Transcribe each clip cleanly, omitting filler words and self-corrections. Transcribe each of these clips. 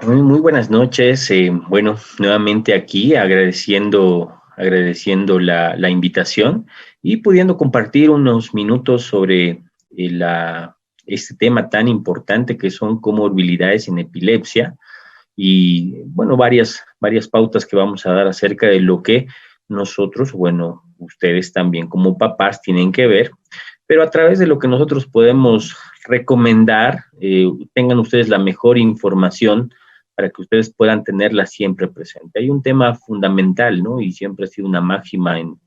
Muy buenas noches. Bueno, nuevamente aquí agradeciendo la invitación y pudiendo compartir unos minutos sobre este tema tan importante que son comorbilidades en epilepsia y, bueno, varias pautas que vamos a dar acerca de lo que nosotros, bueno, ustedes también como papás tienen que ver, pero a través de lo que nosotros podemos recomendar, tengan ustedes la mejor información para que ustedes puedan tenerla siempre presente. Hay un tema fundamental, ¿no? Y siempre ha sido una máxima en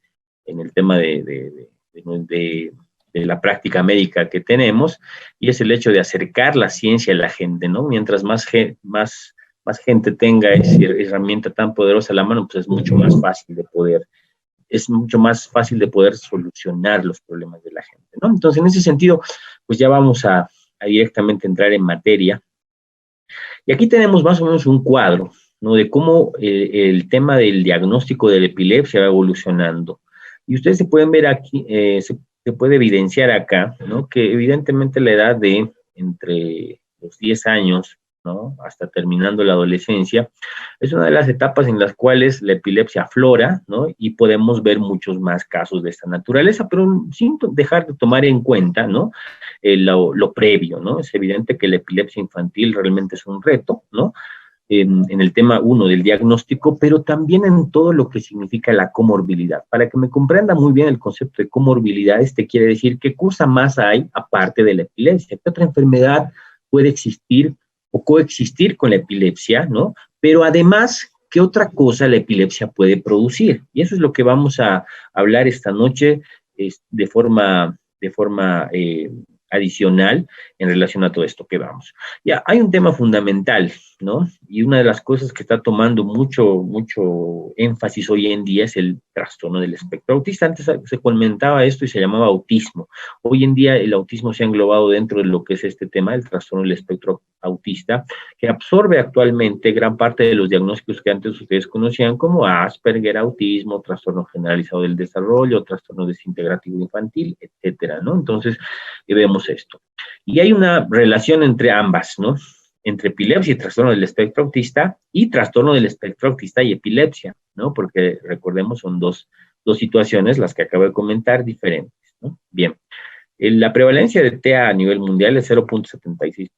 el tema de la práctica médica que tenemos, y es el hecho de acercar la ciencia a la gente, ¿no? Mientras más gente tenga esa herramienta tan poderosa a la mano, pues es mucho más fácil de poder solucionar los problemas de la gente, ¿no? Entonces, en ese sentido, pues ya vamos a directamente entrar en materia. Y aquí tenemos más o menos un cuadro, ¿no? De cómo el tema del diagnóstico de la epilepsia va evolucionando. Y ustedes se pueden ver aquí, se puede evidenciar acá, ¿no? Que evidentemente la edad de entre los 10 años, ¿no? Hasta terminando la adolescencia, es una de las etapas en las cuales la epilepsia aflora, ¿no? Y podemos ver muchos más casos de esta naturaleza, pero sin dejar de tomar en cuenta, ¿no? Lo previo, ¿no? Es evidente que la epilepsia infantil realmente es un reto, ¿no? En el tema uno del diagnóstico, pero también en todo lo que significa la comorbilidad. Para que me comprenda muy bien el concepto de comorbilidad, este quiere decir qué cosa más hay aparte de la epilepsia, qué otra enfermedad puede existir o coexistir con la epilepsia, ¿no? Pero además, ¿qué otra cosa la epilepsia puede producir? Y eso es lo que vamos a hablar esta noche de forma adicional en relación a todo esto que vamos. Ya, hay un tema fundamental, ¿no? Y una de las cosas que está tomando mucho énfasis hoy en día es el trastorno del espectro autista. Antes se comentaba esto y se llamaba autismo. Hoy en día el autismo se ha englobado dentro de lo que es este tema del trastorno del espectro autista, que absorbe actualmente gran parte de los diagnósticos que antes ustedes conocían como Asperger, autismo, trastorno generalizado del desarrollo, trastorno desintegrativo infantil, etcétera, ¿no? Entonces, vemos esto. Y hay una relación entre ambas, ¿no? Entre epilepsia y trastorno del espectro autista, y trastorno del espectro autista y epilepsia, ¿no? Porque recordemos, son dos situaciones, las que acabo de comentar, diferentes, ¿no? Bien, la prevalencia de TEA a nivel mundial es 0.76%,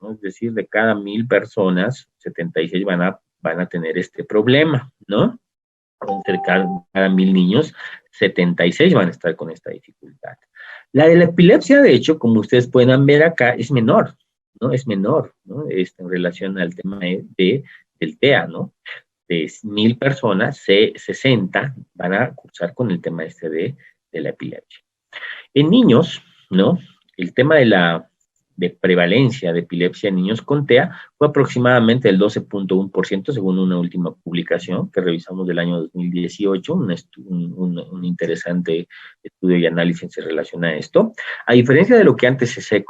¿no? Es decir, de cada 1,000 personas, 76 van a tener este problema, ¿no? Entre cada 1,000 niños, 76 van a estar con esta dificultad. La de la epilepsia, de hecho, como ustedes pueden ver acá, es menor, ¿no? Es menor, ¿no? En relación al tema del TEA, ¿no? De 1,000 personas, 60 van a cursar con el tema de la epilepsia. En niños, ¿no? El tema de prevalencia de epilepsia en niños con TEA fue aproximadamente el 12.1% según una última publicación que revisamos del año 2018, un interesante estudio y análisis en relación a esto. A diferencia de lo que antes se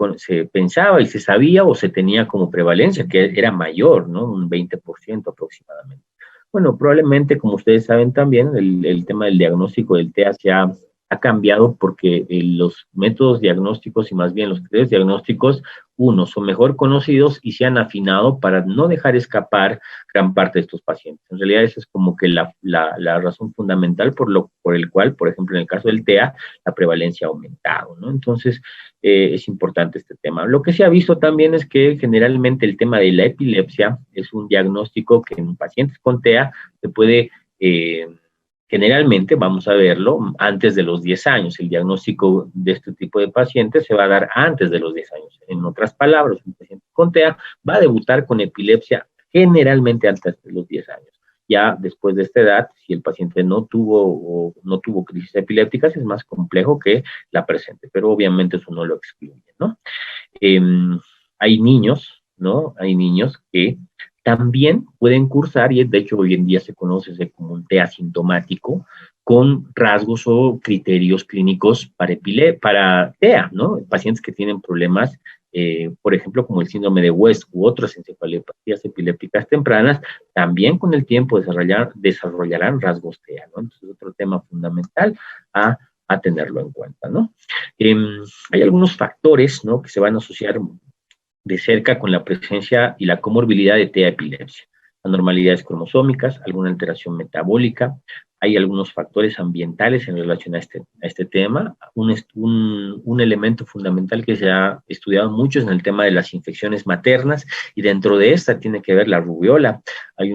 pensaba y se sabía o se tenía como prevalencia, que era mayor, ¿no? Un 20% aproximadamente. Bueno, probablemente, como ustedes saben también, el tema del diagnóstico del TEA ha cambiado porque los métodos diagnósticos y más bien los criterios diagnósticos, uno, son mejor conocidos y se han afinado para no dejar escapar gran parte de estos pacientes. En realidad, esa es como que la razón fundamental por el cual, por ejemplo, en el caso del TEA, la prevalencia ha aumentado, ¿no? Entonces, es importante este tema. Lo que se ha visto también es que generalmente el tema de la epilepsia es un diagnóstico que en pacientes con TEA se puede generalmente, vamos a verlo, antes de los 10 años. El diagnóstico de este tipo de pacientes se va a dar antes de los 10 años. En otras palabras, un paciente con TEA va a debutar con epilepsia generalmente antes de los 10 años. Ya después de esta edad, si el paciente no tuvo crisis epilépticas, es más complejo que la presente, pero obviamente eso no lo excluye, ¿no? Eh, Hay niños, ¿no? Hay niños que también pueden cursar, y de hecho hoy en día se conoce como un TEA asintomático, con rasgos o criterios clínicos para TEA, ¿no? Pacientes que tienen problemas, por ejemplo, como el síndrome de West u otras encefalopatías epilépticas tempranas, también con el tiempo desarrollarán rasgos TEA, ¿no? Entonces, otro tema fundamental a tenerlo en cuenta, ¿no? Hay algunos factores, ¿no? Que se van a asociar de cerca con la presencia y la comorbilidad de TEA epilepsia, anormalidades cromosómicas, alguna alteración metabólica. Hay algunos factores ambientales en relación a este tema. Un elemento fundamental que se ha estudiado mucho es en el tema de las infecciones maternas, y dentro de esta tiene que ver la rubiola. Hay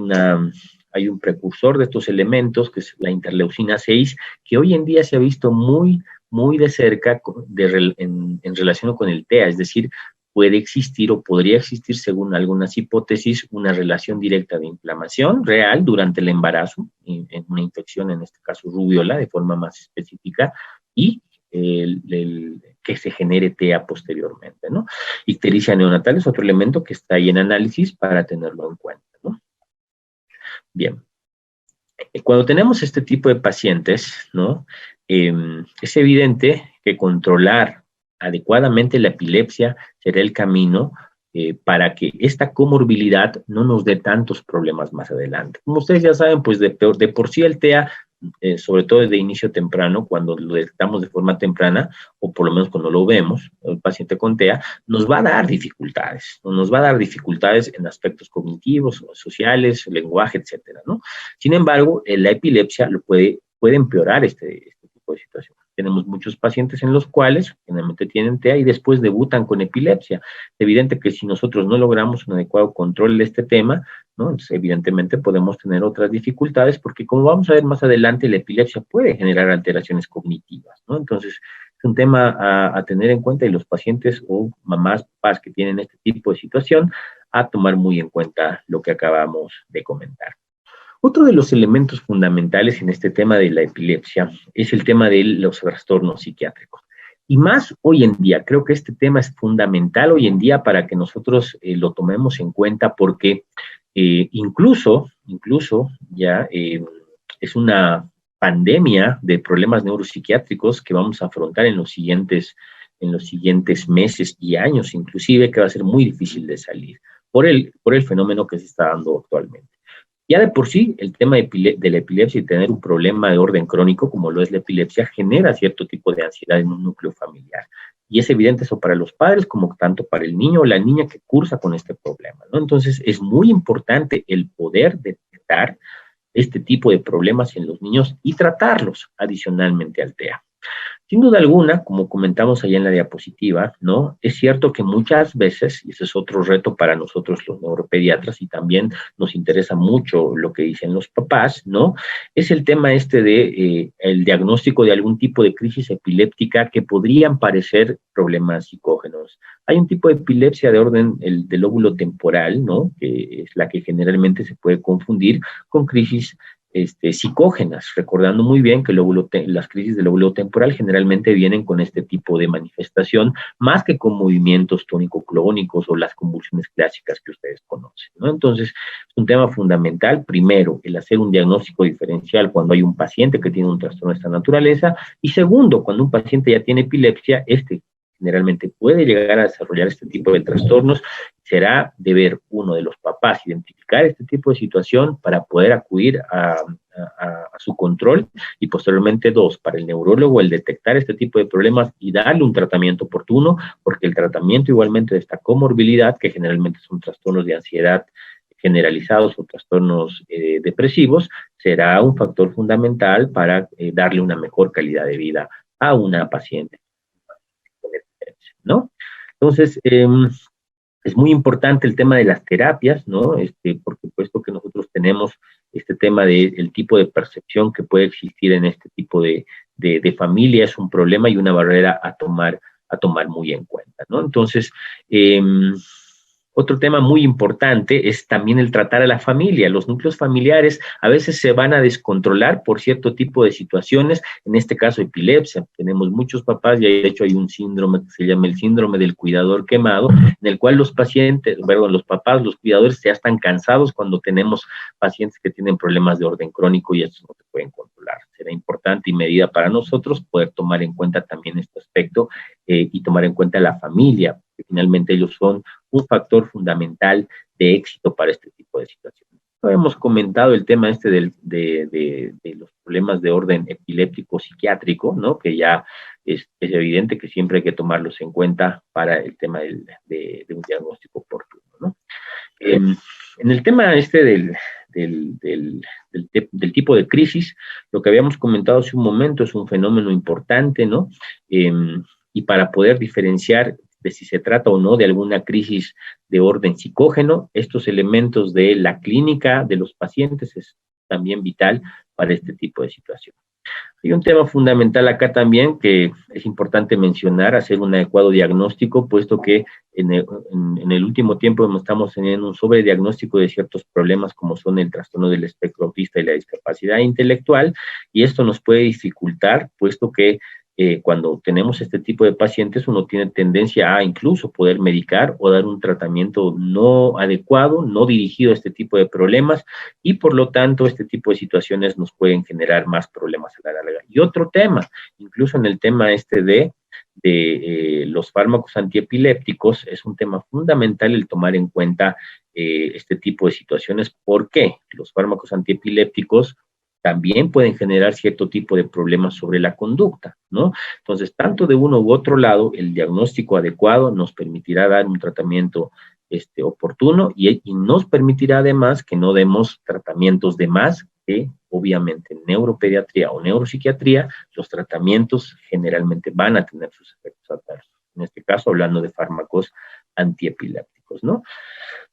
un precursor de estos elementos, que es la interleucina 6, que hoy en día se ha visto muy de cerca en relación con el TEA, es decir, puede existir o podría existir, según algunas hipótesis, una relación directa de inflamación real durante el embarazo, en una infección, en este caso rubiola, de forma más específica, y que se genere TEA posteriormente, ¿no? Ictericia neonatal es otro elemento que está ahí en análisis para tenerlo en cuenta, ¿no? Bien. Cuando tenemos este tipo de pacientes, ¿no? Es evidente que controlar adecuadamente la epilepsia será el camino para que esta comorbilidad no nos dé tantos problemas más adelante. Como ustedes ya saben, pues de por sí el TEA, sobre todo desde inicio temprano, cuando lo detectamos de forma temprana, o por lo menos cuando lo vemos, el paciente con TEA, nos va a dar dificultades, nos va a dar dificultades en aspectos cognitivos, sociales, lenguaje, etcétera, ¿no? Sin embargo, la epilepsia puede empeorar este tipo de situación. Tenemos muchos pacientes en los cuales generalmente tienen TEA y después debutan con epilepsia. Es evidente que si nosotros no logramos un adecuado control de este tema, ¿no? Entonces, evidentemente podemos tener otras dificultades, porque como vamos a ver más adelante, la epilepsia puede generar alteraciones cognitivas, ¿no? Entonces, es un tema a tener en cuenta, y los pacientes o mamás, papás que tienen este tipo de situación, a tomar muy en cuenta lo que acabamos de comentar. Otro de los elementos fundamentales en este tema de la epilepsia es el tema de los trastornos psiquiátricos. Y más hoy en día, creo que este tema es fundamental hoy en día para que nosotros lo tomemos en cuenta, porque incluso ya es una pandemia de problemas neuropsiquiátricos que vamos a afrontar en los siguientes meses y años, inclusive, que va a ser muy difícil de salir por el fenómeno que se está dando actualmente. Ya de por sí, el tema de la epilepsia y tener un problema de orden crónico, como lo es la epilepsia, genera cierto tipo de ansiedad en un núcleo familiar. Y es evidente eso para los padres, como tanto para el niño o la niña que cursa con este problema, ¿no? Entonces, es muy importante el poder detectar este tipo de problemas en los niños y tratarlos adicionalmente al TEA. Sin duda alguna, como comentamos allá en la diapositiva, ¿no? Es cierto que muchas veces, y ese es otro reto para nosotros los neuropediatras, y también nos interesa mucho lo que dicen los papás, ¿no? Es el tema de el diagnóstico de algún tipo de crisis epiléptica que podrían parecer problemas psicógenos. Hay un tipo de epilepsia de orden del lóbulo temporal, ¿no? Que es la que generalmente se puede confundir con crisis psicógenas, recordando muy bien que las crisis del lóbulo temporal generalmente vienen con este tipo de manifestación, más que con movimientos tónico-clónicos o las convulsiones clásicas que ustedes conocen, ¿no? Entonces, es un tema fundamental, primero, el hacer un diagnóstico diferencial cuando hay un paciente que tiene un trastorno de esta naturaleza, y segundo, cuando un paciente ya tiene epilepsia, generalmente puede llegar a desarrollar este tipo de trastornos. Será deber uno de los papás identificar este tipo de situación para poder acudir a su control, y posteriormente dos, para el neurólogo, el detectar este tipo de problemas y darle un tratamiento oportuno, porque el tratamiento igualmente de esta comorbilidad, que generalmente son trastornos de ansiedad generalizados o trastornos depresivos, será un factor fundamental para darle una mejor calidad de vida a una paciente, ¿no? Entonces, es muy importante el tema de las terapias, ¿no? Por supuesto que nosotros tenemos este tema del tipo de percepción que puede existir en este tipo de familia, es un problema y una barrera a tomar muy en cuenta, ¿no? Entonces, otro tema muy importante es también el tratar a la familia. Los núcleos familiares a veces se van a descontrolar por cierto tipo de situaciones, en este caso epilepsia. Tenemos muchos papás, y de hecho hay un síndrome que se llama el síndrome del cuidador quemado, en el cual los papás, los cuidadores ya están cansados cuando tenemos pacientes que tienen problemas de orden crónico y estos no se pueden controlar. Será importante y medida para nosotros poder tomar en cuenta también este aspecto y tomar en cuenta la familia, porque finalmente ellos son un factor fundamental de éxito para este tipo de situaciones. hemos comentado el tema este de los problemas de orden epiléptico psiquiátrico, ¿no? Que ya es evidente que siempre hay que tomarlos en cuenta para el tema de un diagnóstico oportuno, ¿no? En el tema este del tipo de crisis, lo que habíamos comentado hace un momento es un fenómeno importante, ¿no? Y para poder diferenciar de si se trata o no de alguna crisis de orden psicógeno, estos elementos de la clínica de los pacientes es también vital para este tipo de situación. Hay un tema fundamental acá también que es importante mencionar, hacer un adecuado diagnóstico, puesto que en el último tiempo estamos teniendo un sobrediagnóstico de ciertos problemas como son el trastorno del espectro autista y la discapacidad intelectual, y esto nos puede dificultar, puesto que cuando tenemos este tipo de pacientes, uno tiene tendencia a incluso poder medicar o dar un tratamiento no adecuado, no dirigido a este tipo de problemas, y por lo tanto este tipo de situaciones nos pueden generar más problemas a la larga. Y otro tema, incluso en el tema este de los fármacos antiepilépticos, es un tema fundamental el tomar en cuenta este tipo de situaciones. ¿Por qué? Los fármacos antiepilépticos también pueden generar cierto tipo de problemas sobre la conducta, ¿no? Entonces, tanto de uno u otro lado, el diagnóstico adecuado nos permitirá dar un tratamiento oportuno y nos permitirá además que no demos tratamientos de más, que obviamente en neuropediatría o neuropsiquiatría, los tratamientos generalmente van a tener sus efectos adversos. En este caso, hablando de fármacos antiepilépticos, ¿no?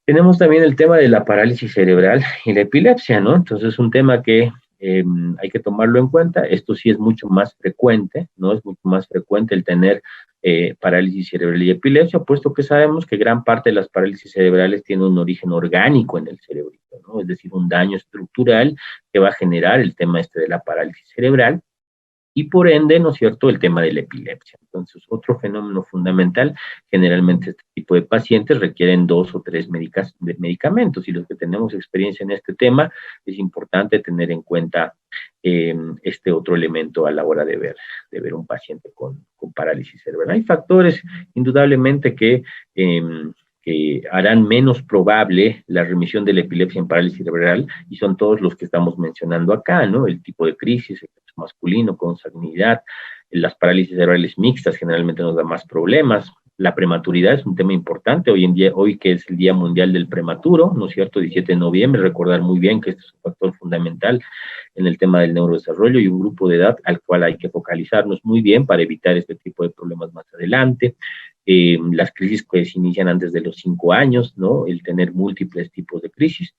Tenemos también el tema de la parálisis cerebral y la epilepsia, ¿no? Entonces, es un tema que hay que tomarlo en cuenta. Esto sí es mucho más frecuente, ¿no? Es mucho más frecuente el tener parálisis cerebral y epilepsia, puesto que sabemos que gran parte de las parálisis cerebrales tienen un origen orgánico en el cerebrito, ¿no? Es decir, un daño estructural que va a generar el tema este de la parálisis cerebral, y por ende, ¿no es cierto?, el tema de la epilepsia. Entonces, otro fenómeno fundamental, generalmente este tipo de pacientes requieren 2 o 3 medicamentos, y los que tenemos experiencia en este tema, es importante tener en cuenta este otro elemento a la hora de ver un paciente con parálisis cerebral. Hay factores, indudablemente, que harán menos probable la remisión de la epilepsia en parálisis cerebral, y son todos los que estamos mencionando acá, ¿no? El tipo de crisis, el sexo masculino, consanguinidad, las parálisis cerebrales mixtas generalmente nos da más problemas. La prematuridad es un tema importante hoy en día, hoy que es el Día Mundial del Prematuro, ¿no es cierto?, 17 de noviembre, recordar muy bien que este es un factor fundamental en el tema del neurodesarrollo y un grupo de edad al cual hay que focalizarnos muy bien para evitar este tipo de problemas más adelante. Las crisis que se inician antes de los 5 años, ¿no? El tener múltiples tipos de crisis,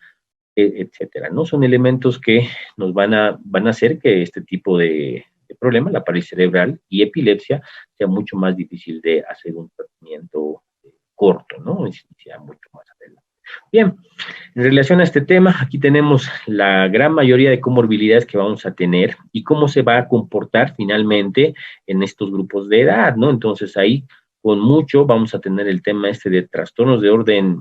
etcétera, ¿no? Son elementos que nos van a hacer que este tipo de problema, la parálisis cerebral y epilepsia, sea mucho más difícil de hacer un tratamiento corto, ¿no? Sea mucho más adelante. Bien, en relación a este tema, aquí tenemos la gran mayoría de comorbilidades que vamos a tener y cómo se va a comportar finalmente en estos grupos de edad, ¿no? Entonces ahí, con mucho, vamos a tener el tema de trastornos de orden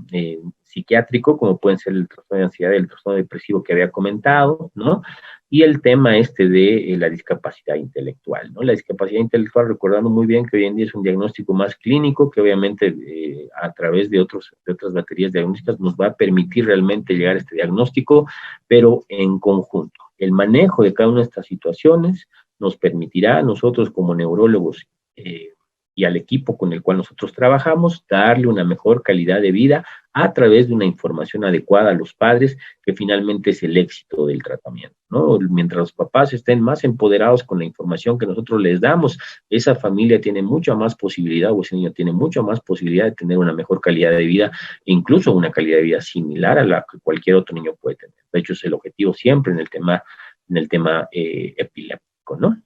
psiquiátrico, como pueden ser el trastorno de ansiedad y el trastorno depresivo que había comentado, ¿no? Y el tema de la discapacidad intelectual, ¿no? La discapacidad intelectual, recordando muy bien que hoy en día es un diagnóstico más clínico, que obviamente a través de otras baterías diagnósticas nos va a permitir realmente llegar a este diagnóstico, pero en conjunto. El manejo de cada una de estas situaciones nos permitirá a nosotros como neurólogos y al equipo con el cual nosotros trabajamos, darle una mejor calidad de vida a través de una información adecuada a los padres, que finalmente es el éxito del tratamiento, ¿no? Mientras los papás estén más empoderados con la información que nosotros les damos, esa familia tiene mucha más posibilidad, o ese niño tiene mucha más posibilidad de tener una mejor calidad de vida, incluso una calidad de vida similar a la que cualquier otro niño puede tener. De hecho, es el objetivo siempre en el tema epiléptico, ¿no?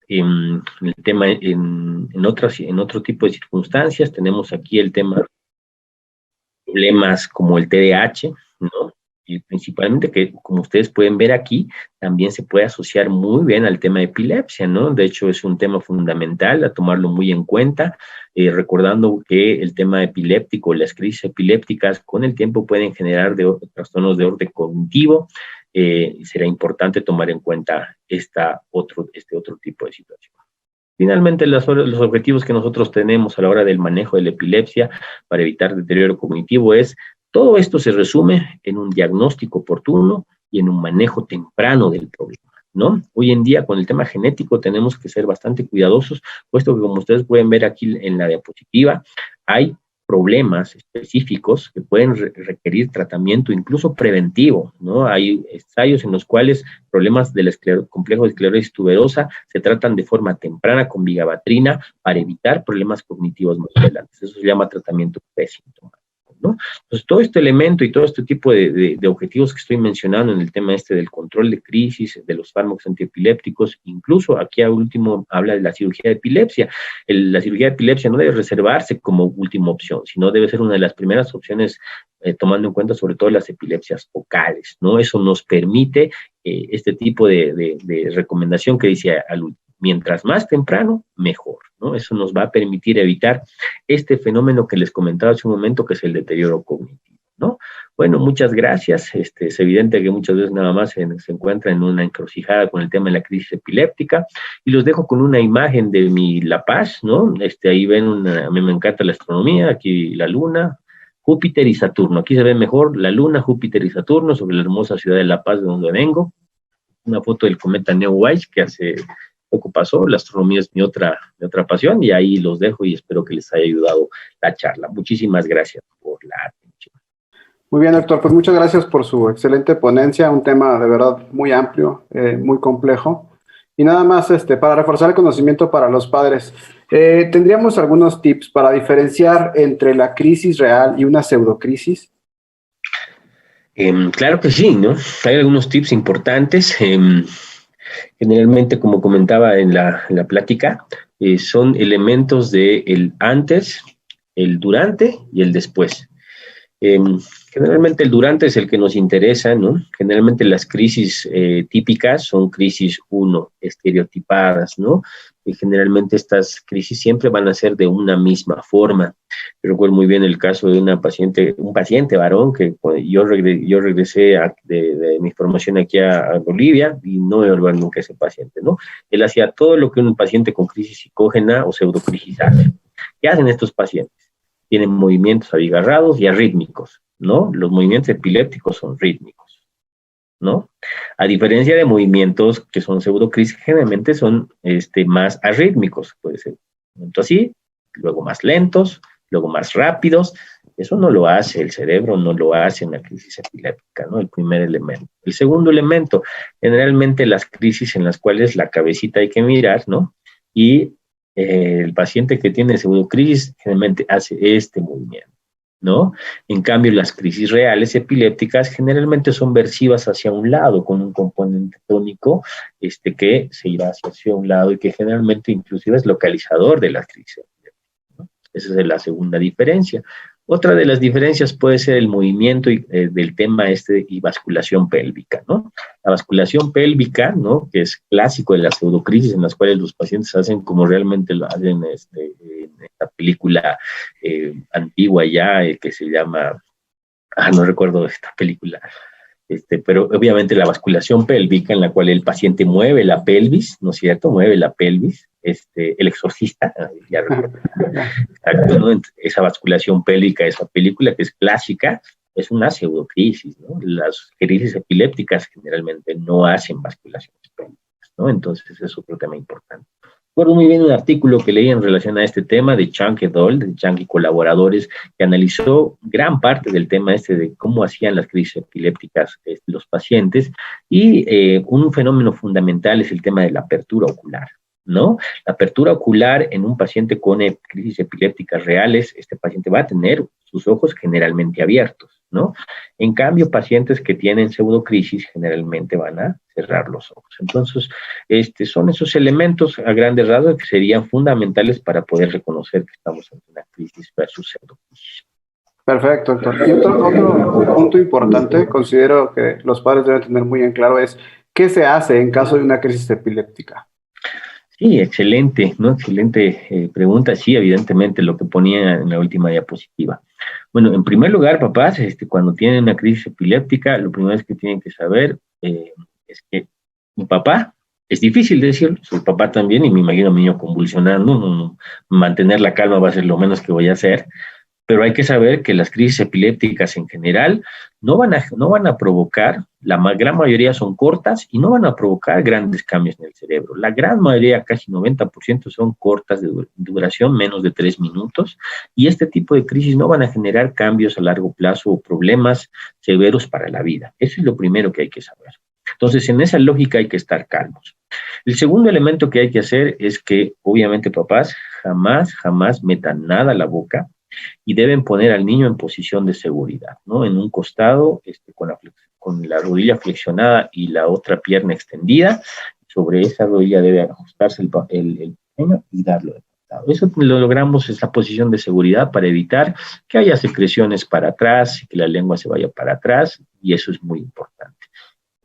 En el tema, en otro tipo de circunstancias, tenemos aquí el tema de problemas como el TDAH, ¿no? Y principalmente que, como ustedes pueden ver aquí, también se puede asociar muy bien al tema de epilepsia, ¿no? De hecho, es un tema fundamental a tomarlo muy en cuenta, recordando que el tema epiléptico, las crisis epilépticas, con el tiempo pueden generar trastornos de orden cognitivo. Será importante tomar en cuenta este otro tipo de situación. Finalmente, los objetivos que nosotros tenemos a la hora del manejo de la epilepsia para evitar deterioro cognitivo es Todo esto se resume en un diagnóstico oportuno y en un manejo temprano del problema, ¿no? Hoy en día, con el tema genético, tenemos que ser bastante cuidadosos, puesto que, como ustedes pueden ver aquí en la diapositiva, hay problemas específicos que pueden requerir tratamiento incluso preventivo, ¿no? Hay ensayos en los cuales problemas del complejo de esclerosis tuberosa se tratan de forma temprana con vigabatrina para evitar problemas cognitivos más adelante. Eso se llama tratamiento presintomático, ¿no? Entonces, todo este elemento y todo este tipo de objetivos que estoy mencionando en el tema este del control de crisis, de los fármacos antiepilépticos, incluso aquí al último habla de la cirugía de epilepsia. La cirugía de epilepsia no debe reservarse como última opción, sino debe ser una de las primeras opciones, tomando en cuenta sobre todo las epilepsias focales, ¿no? Eso nos permite este tipo de recomendación que dice al último. Mientras más temprano, mejor, ¿no? Eso nos va a permitir evitar este fenómeno que les comentaba hace un momento, que es el deterioro cognitivo, ¿no? Bueno, muchas gracias. Es evidente que muchas veces nada más se encuentra en una encrucijada con el tema de la crisis epiléptica, y los dejo con una imagen de mi La Paz, ¿no? Ahí ven a mí me encanta la astronomía, aquí la luna, Júpiter y Saturno. Aquí se ve mejor la luna, Júpiter y Saturno sobre la hermosa ciudad de La Paz, de donde vengo. Una foto del cometa Neowise que hace poco pasó. La astronomía es mi otra pasión, y ahí los dejo y espero que les haya ayudado la charla. Muchísimas gracias por la atención. Muy bien, doctor, pues muchas gracias por su excelente ponencia, un tema de verdad muy amplio, muy complejo. Y nada más, para reforzar el conocimiento para los padres, ¿tendríamos algunos tips para diferenciar entre la crisis real y una pseudocrisis? Claro que sí, ¿no? Hay algunos tips importantes. Generalmente, como comentaba en la plática, son elementos de el antes, el durante y el después. Generalmente el durante es el que nos interesa, ¿no? Generalmente las crisis típicas son crisis 1, estereotipadas, ¿no? Y generalmente estas crisis siempre van a ser de una misma forma. Yo recuerdo muy bien el caso de un paciente varón, que yo regresé de mi formación aquí a Bolivia, y no me olvidé nunca ese paciente, ¿no? Él hacía todo lo que un paciente con crisis psicógena o pseudocrisis hace. ¿Qué hacen estos pacientes? Tienen movimientos abigarrados y arrítmicos, ¿no? Los movimientos epilépticos son rítmicos, ¿no? A diferencia de movimientos que son pseudocrisis, generalmente son más arrítmicos, puede ser un momento así, luego más lentos, luego más rápidos. Eso no lo hace el cerebro, no lo hace en la crisis epiléptica, ¿no? El primer elemento. El segundo elemento, generalmente las crisis en las cuales la cabecita hay que mirar, ¿no? Y el paciente que tiene pseudocrisis generalmente hace este movimiento, ¿no? En cambio, las crisis reales epilépticas generalmente son versivas hacia un lado, con un componente tónico que se irá hacia un lado y que generalmente inclusive es localizador de la crisis epiléptica, ¿no? Esa es la segunda diferencia. Otra de las diferencias puede ser el movimiento del tema y basculación pélvica, ¿no? La basculación pélvica, ¿no? Que es clásico de las pseudocrisis, en las cuales los pacientes hacen como realmente lo hacen en esta película antigua ya, que se llama, no recuerdo esta película, pero obviamente la basculación pélvica, en la cual el paciente mueve la pelvis, ¿no es cierto? Mueve la pelvis, el exorcista, ya recuerdo. Exacto, ¿no? Esa basculación pélvica, esa película que es clásica, es una pseudocrisis, ¿no? Las crisis epilépticas generalmente no hacen basculaciones pélvicas, ¿no? Entonces es otro tema importante. Recuerdo muy bien un artículo que leí en relación a este tema de Chang et al., de Chang y colaboradores, que analizó gran parte del tema de cómo hacían las crisis epilépticas los pacientes, y un fenómeno fundamental es el tema de la apertura ocular, ¿no? La apertura ocular en un paciente con crisis epilépticas reales, este paciente va a tener sus ojos generalmente abiertos, ¿no? En cambio, pacientes que tienen pseudocrisis generalmente van a cerrar los ojos. Entonces, son esos elementos a grandes rasgos que serían fundamentales para poder reconocer que estamos ante una crisis versus pseudocrisis. Perfecto, doctor. Y otro punto importante, considero que los padres deben tener muy en claro, es ¿qué se hace en caso de una crisis epiléptica? Sí, excelente, ¿no? Excelente pregunta. Sí, evidentemente, lo que ponía en la última diapositiva. Bueno, en primer lugar, papás, cuando tienen una crisis epiléptica, lo primero que tienen que saber es que mi papá, es difícil decirlo, su papá también, y me imagino a mi niño convulsionando, mantener la calma va a ser lo menos que voy a hacer, Pero hay que saber que las crisis epilépticas en general no van a provocar, gran mayoría son cortas y no van a provocar grandes cambios en el cerebro. La gran mayoría, casi 90%, son cortas de duración, menos de 3 minutos, y este tipo de crisis no van a generar cambios a largo plazo o problemas severos para la vida. Eso es lo primero que hay que saber. Entonces, en esa lógica hay que estar calmos. El segundo elemento que hay que hacer es que, obviamente, papás, jamás metan nada a la boca, y deben poner al niño en posición de seguridad, ¿no? En un costado, con la rodilla flexionada y la otra pierna extendida. Sobre esa rodilla debe ajustarse el pequeño y darlo de costado. Eso lo logramos, esa posición de seguridad, para evitar que haya secreciones para atrás, que la lengua se vaya para atrás, y eso es muy importante.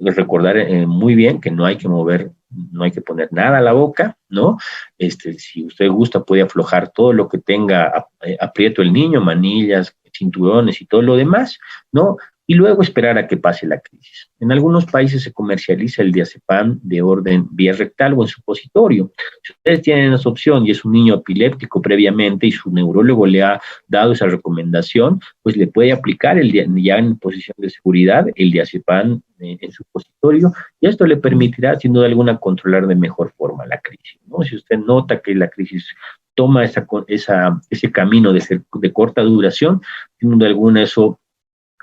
Recordar muy bien que no hay que mover, no hay que poner nada a la boca, ¿no? Si usted gusta, puede aflojar todo lo que tenga aprieto el niño, manillas, cinturones y todo lo demás, ¿no? Y luego esperar a que pase la crisis. En algunos países se comercializa el diazepam de orden vía rectal o en supositorio. Si ustedes tienen esa opción y es un niño epiléptico previamente y su neurólogo le ha dado esa recomendación, pues le puede aplicar ya en posición de seguridad el diazepam en supositorio, y esto le permitirá, sin duda alguna, controlar de mejor forma la crisis, ¿no? Si usted nota que la crisis toma ese camino de corta duración, sin duda alguna eso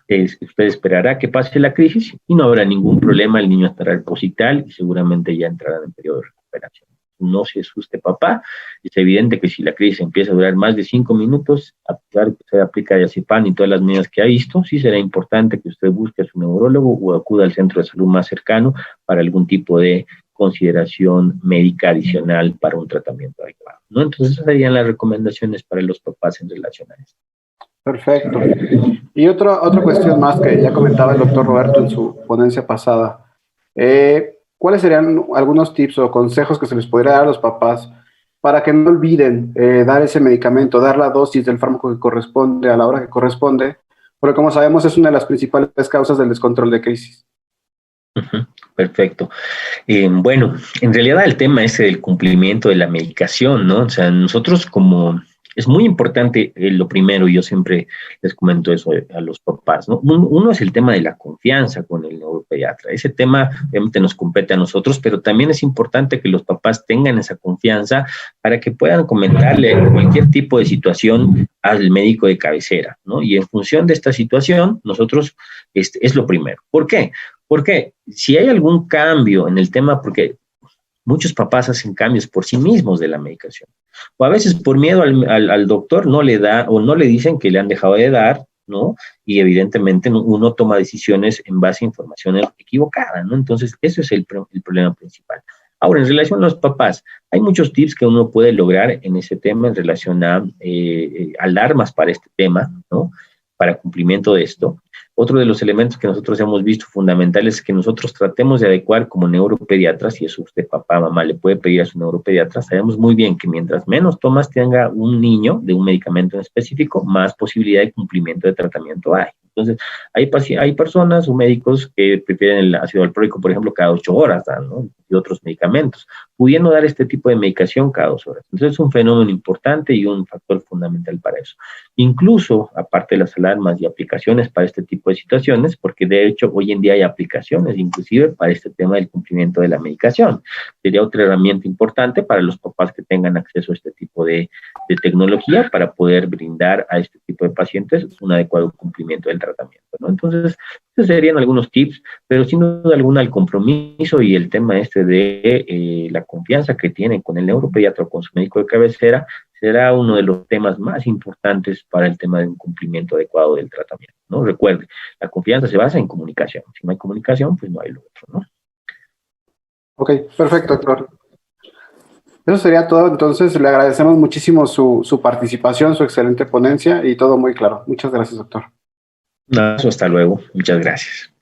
usted esperará que pase la crisis y no habrá ningún problema, el niño estará en hospital y seguramente ya entrará en periodo de recuperación. No se asuste, papá. Es evidente que si la crisis empieza a durar más de 5 minutos, a pesar de que usted aplica diazepam y todas las medidas que ha visto, sí será importante que usted busque a su neurólogo o acuda al centro de salud más cercano para algún tipo de consideración médica adicional para un tratamiento adecuado, ¿no? Entonces, esas serían las recomendaciones para los papás en relación a esto. Perfecto. Y otra cuestión más que ya comentaba el doctor Roberto en su ponencia pasada. ¿Cuáles serían algunos tips o consejos que se les podría dar a los papás para que no olviden dar ese medicamento, dar la dosis del fármaco que corresponde a la hora que corresponde? Porque como sabemos es una de las principales causas del descontrol de crisis. Perfecto. Bueno, en realidad el tema es el cumplimiento de la medicación, ¿no? O sea, nosotros es muy importante, lo primero, y yo siempre les comento eso a los papás, ¿no? Uno es el tema de la confianza con el neuropediatra. Ese tema obviamente nos compete a nosotros, pero también es importante que los papás tengan esa confianza para que puedan comentarle cualquier tipo de situación al médico de cabecera, ¿no? Y en función de esta situación, nosotros, es lo primero. ¿Por qué? Porque si hay algún cambio en el tema, porque muchos papás hacen cambios por sí mismos de la medicación, o a veces por miedo al doctor no le da o no le dicen que le han dejado de dar, ¿no? Y evidentemente uno toma decisiones en base a información equivocada, ¿no? Entonces, ese es el problema principal. Ahora, en relación a los papás, hay muchos tips que uno puede lograr en ese tema en relación a alarmas para este tema, ¿no? Para cumplimiento de esto. Otro de los elementos que nosotros hemos visto fundamentales es que nosotros tratemos de adecuar como neuropediatras, y eso usted, papá, mamá, le puede pedir a su neuropediatra. Sabemos muy bien que mientras menos tomas tenga un niño de un medicamento en específico, más posibilidad de cumplimiento de tratamiento hay. Entonces, hay personas o médicos que prefieren el ácido valproico, por ejemplo, cada 8 horas, ¿no? Y otros medicamentos, pudiendo dar este tipo de medicación cada 2 horas. Entonces, es un fenómeno importante y un factor fundamental para eso. Incluso, aparte de las alarmas y aplicaciones para este tipo de situaciones, porque de hecho hoy en día hay aplicaciones inclusive para este tema del cumplimiento de la medicación. Sería otra herramienta importante para los papás que tengan acceso a este tipo de tecnología para poder brindar a este tipo de pacientes un adecuado cumplimiento del tratamiento, ¿no? Entonces, esos serían algunos tips, pero sin duda alguna el compromiso y el tema de la confianza que tienen con el neuropediatra o con su médico de cabecera será uno de los temas más importantes para el tema de un cumplimiento adecuado del tratamiento, ¿no? Recuerde, la confianza se basa en comunicación. Si no hay comunicación, pues no hay lo otro, ¿no? Ok, perfecto, doctor. Eso sería todo. Entonces, le agradecemos muchísimo su participación, su excelente ponencia y todo muy claro. Muchas gracias, doctor. Nada, hasta luego. Muchas gracias.